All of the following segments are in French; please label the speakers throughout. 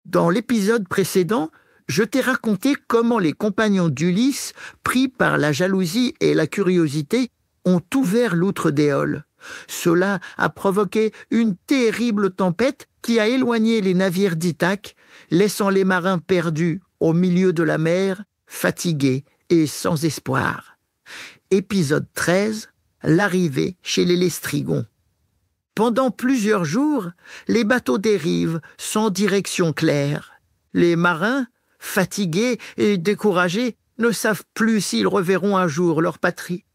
Speaker 1: Dans l'épisode précédent, je t'ai raconté comment les compagnons d'Ulysse, pris par la jalousie et la curiosité, ont ouvert l'outre d'Éole. Cela a provoqué une terrible tempête qui a éloigné les navires d'Ithaque, laissant les marins perdus au milieu de la mer, fatigués et sans espoir. Épisode 13, l'arrivée chez les Lestrygons. Pendant plusieurs jours, les bateaux dérivent sans direction claire. Les marins, fatigués et découragés, ne savent plus s'ils reverront un jour leur patrie.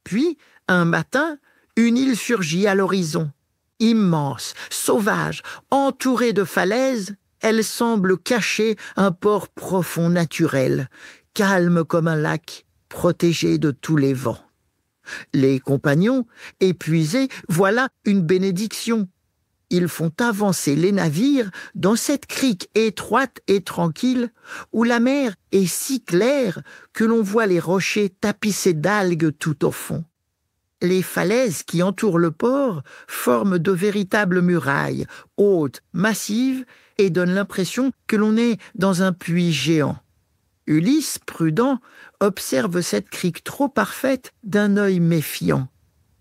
Speaker 1: Puis, un matin, une île surgit à l'horizon. Immense, sauvage, entourée de falaises, elle semble cacher un port profond naturel, calme comme un lac, protégé de tous les vents. Les compagnons, épuisés, voilà une bénédiction. Ils font avancer les navires dans cette crique étroite et tranquille où la mer est si claire que l'on voit les rochers tapissés d'algues tout au fond. Les falaises qui entourent le port forment de véritables murailles, hautes, massives, et donnent l'impression que l'on est dans un puits géant. Ulysse, prudent, observe cette crique trop parfaite d'un œil méfiant.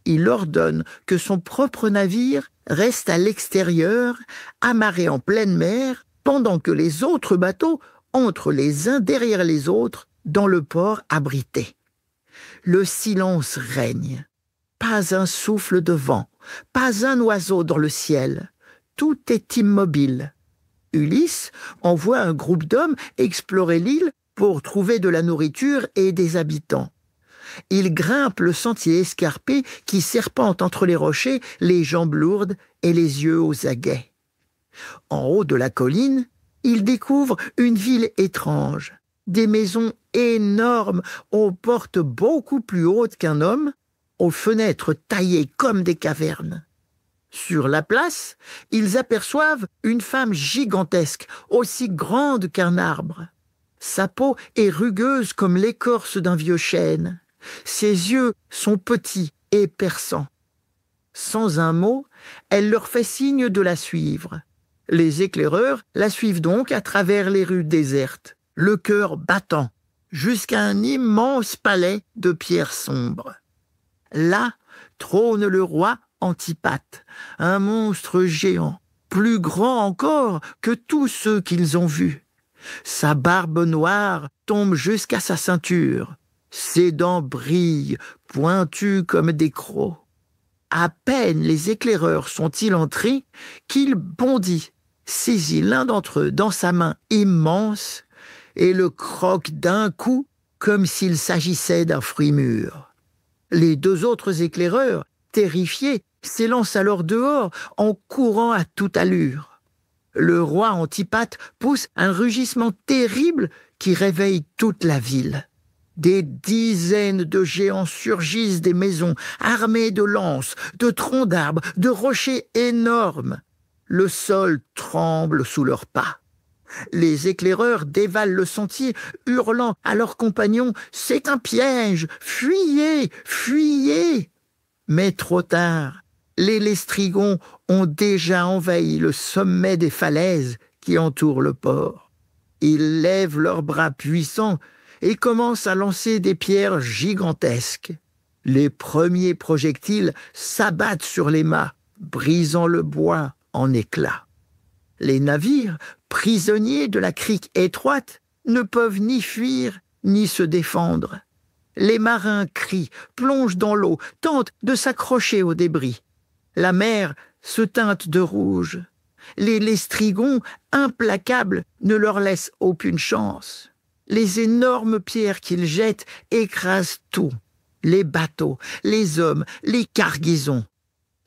Speaker 1: Il ordonne que son propre navire reste à l'extérieur, amarré en pleine mer, pendant que les autres bateaux entrent les uns derrière les autres dans le port abrité. Le silence règne. Pas un souffle de vent, pas un oiseau dans le ciel. Tout est immobile. Ulysse envoie un groupe d'hommes explorer l'île pour trouver de la nourriture et des habitants. Il grimpe le sentier escarpé qui serpente entre les rochers, les jambes lourdes et les yeux aux aguets. En haut de la colline, il découvre une ville étrange, des maisons énormes aux portes beaucoup plus hautes qu'un homme, aux fenêtres taillées comme des cavernes. Sur la place, ils aperçoivent une femme gigantesque, aussi grande qu'un arbre. Sa peau est rugueuse comme l'écorce d'un vieux chêne. Ses yeux sont petits et perçants. Sans un mot, elle leur fait signe de la suivre. Les éclaireurs la suivent donc à travers les rues désertes, le cœur battant, jusqu'à un immense palais de pierre sombre. Là trône le roi Antipatre, un monstre géant, plus grand encore que tous ceux qu'ils ont vus. Sa barbe noire tombe jusqu'à sa ceinture. Ses dents brillent, pointues comme des crocs. À peine les éclaireurs sont-ils entrés qu'il bondit, saisit l'un d'entre eux dans sa main immense et le croque d'un coup comme s'il s'agissait d'un fruit mûr. Les deux autres éclaireurs, terrifiés, s'élancent alors dehors en courant à toute allure. Le roi Antipatre pousse un rugissement terrible qui réveille toute la ville. Des dizaines de géants surgissent des maisons, armés de lances, de troncs d'arbres, de rochers énormes. Le sol tremble sous leurs pas. Les éclaireurs dévalent le sentier, hurlant à leurs compagnons « C'est un piège! Fuyez! Fuyez !» Mais trop tard, les Lestrygons ont déjà envahi le sommet des falaises qui entourent le port. Ils lèvent leurs bras puissants et commencent à lancer des pierres gigantesques. Les premiers projectiles s'abattent sur les mâts, brisant le bois en éclats. Les navires, prisonniers de la crique étroite, ne peuvent ni fuir ni se défendre. Les marins crient, plongent dans l'eau, tentent de s'accrocher aux débris. La mer se teinte de rouge. Les Lestrygons, implacables, ne leur laissent aucune chance. Les énormes pierres qu'ils jettent écrasent tout. Les bateaux, les hommes, les cargaisons.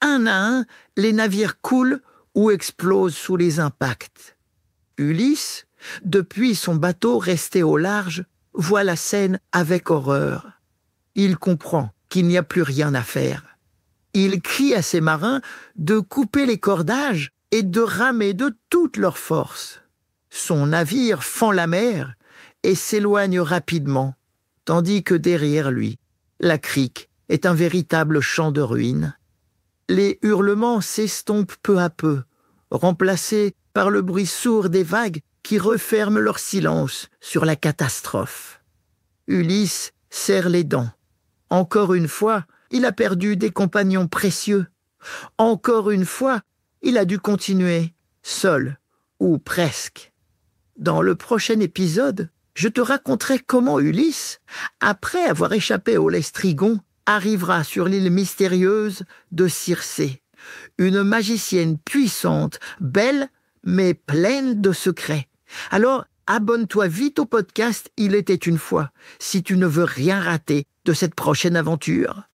Speaker 1: Un à un, les navires coulent ou explosent sous les impacts. Ulysse, depuis son bateau resté au large, voit la scène avec horreur. Il comprend qu'il n'y a plus rien à faire. Il crie à ses marins de couper les cordages et de ramer de toute leur force. Son navire fend la mer et s'éloigne rapidement, tandis que derrière lui, la crique est un véritable champ de ruines. Les hurlements s'estompent peu à peu, remplacés par par le bruit sourd des vagues qui referment leur silence sur la catastrophe. Ulysse serre les dents. Encore une fois, il a perdu des compagnons précieux. Encore une fois, il a dû continuer, seul, ou presque. Dans le prochain épisode, je te raconterai comment Ulysse, après avoir échappé au Lestrigon, arrivera sur l'île mystérieuse de Circé, une magicienne puissante, belle, mais pleine de secrets. Alors, abonne-toi vite au podcast Il était une fois, si tu ne veux rien rater de cette prochaine aventure.